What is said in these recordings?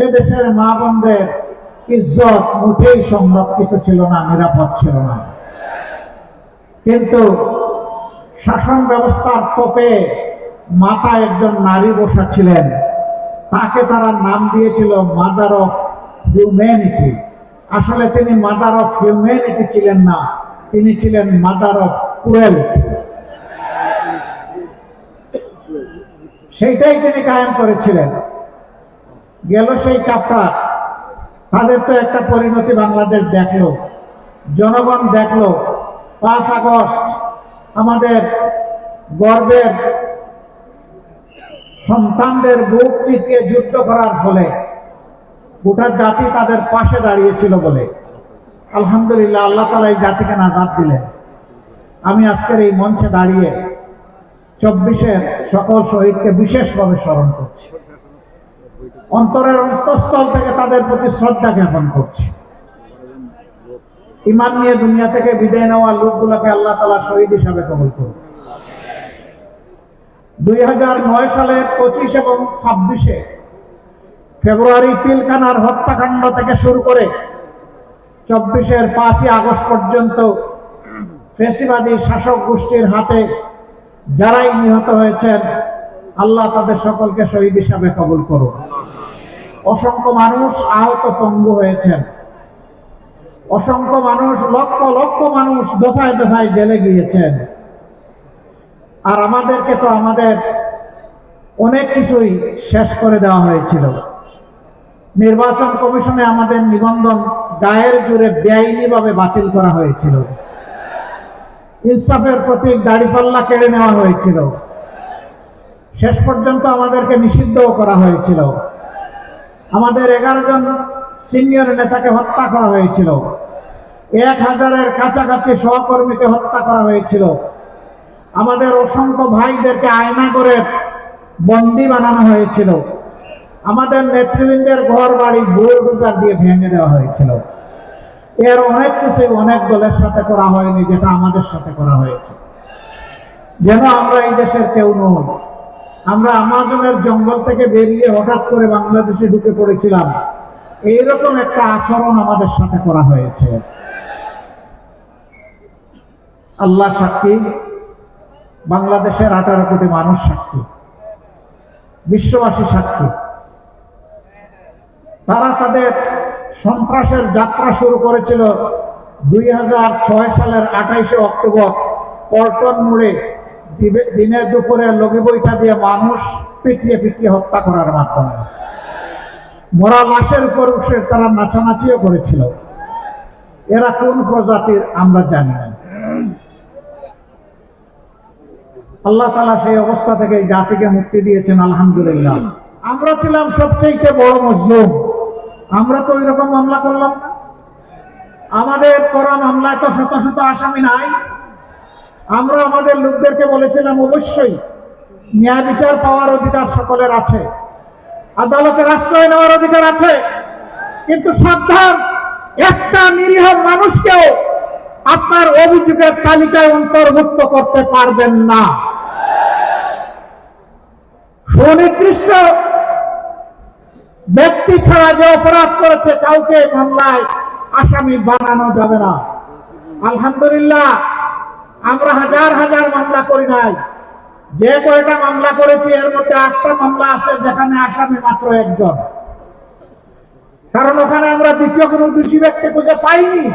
এদেশের মা বোনদের ইজ্জত মুঠেই সংরক্ষিত ছিল না, নিরাপদ ছিল না। কিন্তু শাসন ব্যবস্থার তোপে মাথায় একজন নারী বসা ছিলেন, তাকে তারা নাম দিয়েছিল মাদার অফ হিউম্যানিটি। আসলে তিনি মাদার অফ হিউম্যানিটি ছিলেন না, তিনি ছিলেন মাদার অফ ক্রুয়েলটি। সেইটাই তিনি কায়েম করেছিলেন। গেল সেই চাপটা, তাদের তো একটা পরিণতি বাংলাদেশ দেখলো, জনগণ দেখলো। 5 আগস্ট আমাদের গর্বের সন্তানদের বুক চিতিয়ে যুদ্ধ করার ফলে গোটা জাতি তাদের পাশে দাঁড়িয়েছিল বলে আলহামদুলিল্লাহ আল্লাহ তাআলা এই জাতিকে নাজাত দিলেন। আমি আজকের এই মঞ্চে দাঁড়িয়ে 24-এর সকল শহীদকে বিশেষভাবে স্মরণ করছি, অন্তরের অন্তঃস্থল থেকে তাদের প্রতি শ্রদ্ধা জ্ঞাপন করছি। ঈমান নিয়ে দুনিয়া থেকে বিদায় নেওয়া লোকগুলোকে আল্লাহ তাআলা শহীদ হিসাবে কবুল করুন। 2009 সালের 25 এবং 26-এ ফেব্রুয়ারি পিলখানার হত্যাকাণ্ড থেকে শুরু করে 24-এর 5ই আগস্ট পর্যন্ত ফ্যাসিবাদী শাসক গোষ্ঠীর হাতে যারাই নিহত হয়েছেন, আল্লাহ তাদের সকলকে শহীদ হিসাবে কবুল করুন। অসংখ্য মানুষ আহত পঙ্গু হয়েছেন, অসংখ্য মানুষ, লক্ষ লক্ষ মানুষ দফায় দফায় জেলে গিয়েছেন। আর আমাদেরকে তো আমাদের অনেক কিছুই শেষ করে দেওয়া হয়েছিল। নির্বাচন কমিশনে আমাদের নিবন্ধন গায়ের জোরে বেআইনিভাবে বাতিল করা হয়েছিল। ইনসাফের প্রতীক দাড়িপাল্লা কেড়ে নেওয়া হয়েছিল। শেষ পর্যন্ত আমাদেরকে নিষিদ্ধও করা হয়েছিল। আমাদের 11 জন সিনিয়র নেতাকে হত্যা করা হয়েছিল। 1000-এর কাছাকাছি সহকর্মীকে হত্যা করা হয়েছিল। আমাদের অসংখ্য ভাইদেরকে আয়না করে বন্দী বানানো হয়েছিল। আমাদের নেতৃবৃন্দের ঘর বাড়ি বুলডোজার দিয়ে ভেঙে দেওয়া হয়েছিল। এর অনেক কিছু অনেক দলের সাথে করা হয়নি, যেটা আমাদের সাথে করা হয়েছে। যেন আমরা এই দেশের কেউ নই। আমরা আমাজনের জঙ্গল থেকে বেরিয়ে হঠাৎ করে বাংলাদেশে ঢুকে পড়েছিলাম, এইরকম একটা আচরণ আমাদের সাথে করা হয়েছে। আল্লাহ সাক্ষী, বাংলাদেশের 18 কোটি মানুষ সাক্ষী, বিশ্ববাসী সাক্ষী। তারা তাদের সন্ত্রাসের যাত্রা শুরু করেছিল 2006 সালের 28শে অক্টোবর পল্টন মোড়ে দিনের দুপুরে লগি বইটা দিয়ে মানুষ পিটিয়ে পিটিয়ে হত্যা করার মাধ্যমে। মরা লাশের উপর উঠে তারা নাচানাচিও করেছিল। এরা কোন প্রজাতির আমরা জানি না। আল্লাহ তাআলা সেই অবস্থা থেকে জাতিকে মুক্তি দিয়েছেন, আলহামদুলিল্লাহ। আমরা ছিলাম সবচেয়ে বড় মজলুম। আমরা তো ওইরকম মামলা করলাম না। আমাদের করা মামলায় তো শত শত আসামি নাই। আমরা আমাদের লোকদেরকে বলেছিলাম, অবশ্যই ন্যায় বিচার পাওয়ার অধিকার সকলের আছে, আদালতের আশ্রয় নেওয়ার অধিকার আছে, কিন্তু সাবধান, একটা নিরীহ মানুষকেও আপনার অভিযোগের তালিকায় অন্তর্ভুক্ত করতে পারবেন না। সুনির্দিষ্ট ব্যক্তি ছাড়া যে অপরাধ করেছে কাউকে মামলায় আসামি বানানো যাবে না। আলহামদুলিল্লাহ, আমরা হাজার হাজার মামলা করি নাই। যে কয়টা মামলা করেছি এর মধ্যে 8টা মামলা আছে যেখানে আসামি মাত্র একজন। কারণ ওখানে আমরা দ্বিতীয় কোনো দোষী ব্যক্তি খুঁজে পাইনি,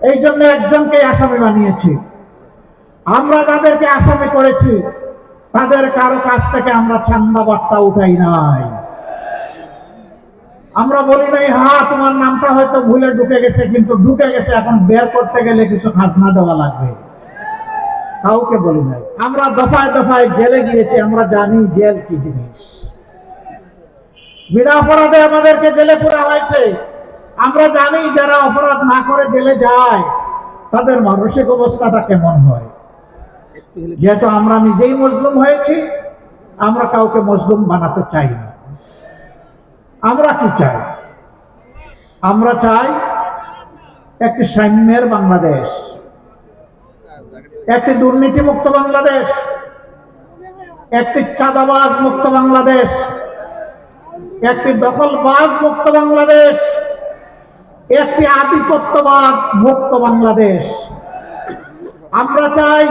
এই জন্য একজনকে আসামি বানিয়েছি। আমরা যাদেরকে আসামি করেছি তাদের কারো কাছ থেকে আমরা চান্দা বাট্টা উঠাই নাই। আমরা বলি নাই, হ্যাঁ তোমার নামটা হয়তো ভুলে ঢুকে গেছে, কিন্তু ঢুকে গেছে, এখন বের করতে গেলে কিছু খাজনা দেওয়া লাগবে। কাউকে বলি নাই। আমরা দফায় দফায় জেলে গিয়েছি, আমরা জানি জেল কি জিনিস। বিনা অপরাধে আমাদেরকে জেলে পুরা হয়েছে। আমরা জানি যারা অপরাধ না করে জেলে যায় তাদের মানসিক অবস্থাটা কেমন হয়। যেহেতু আমরা নিজেই মজলুম হয়েছি, আমরা কাউকে মজলুম বানাতে চাই না। আমরা কি চাই? আমরা চাই একটি সাম্যের বাংলাদেশ, একটি দুর্নীতি মুক্ত বাংলাদেশ, একটি চাঁদাবাজ মুক্ত বাংলাদেশ, একটি দখলবাজ মুক্ত বাংলাদেশ, একটি আধিপত্যবাদ মুক্ত বাংলাদেশ। আমরা চাই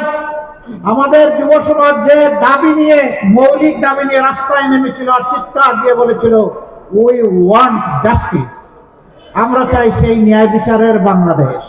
আমাদের যুব সমাজ যে দাবি নিয়ে, মৌলিক দাবি নিয়ে রাস্তায় নেমেছিল আর চিৎকার দিয়ে বলেছিল উই ওয়ান্ট জাস্টিস, আমরা চাই সেই ন্যায় বিচারের বাংলাদেশ।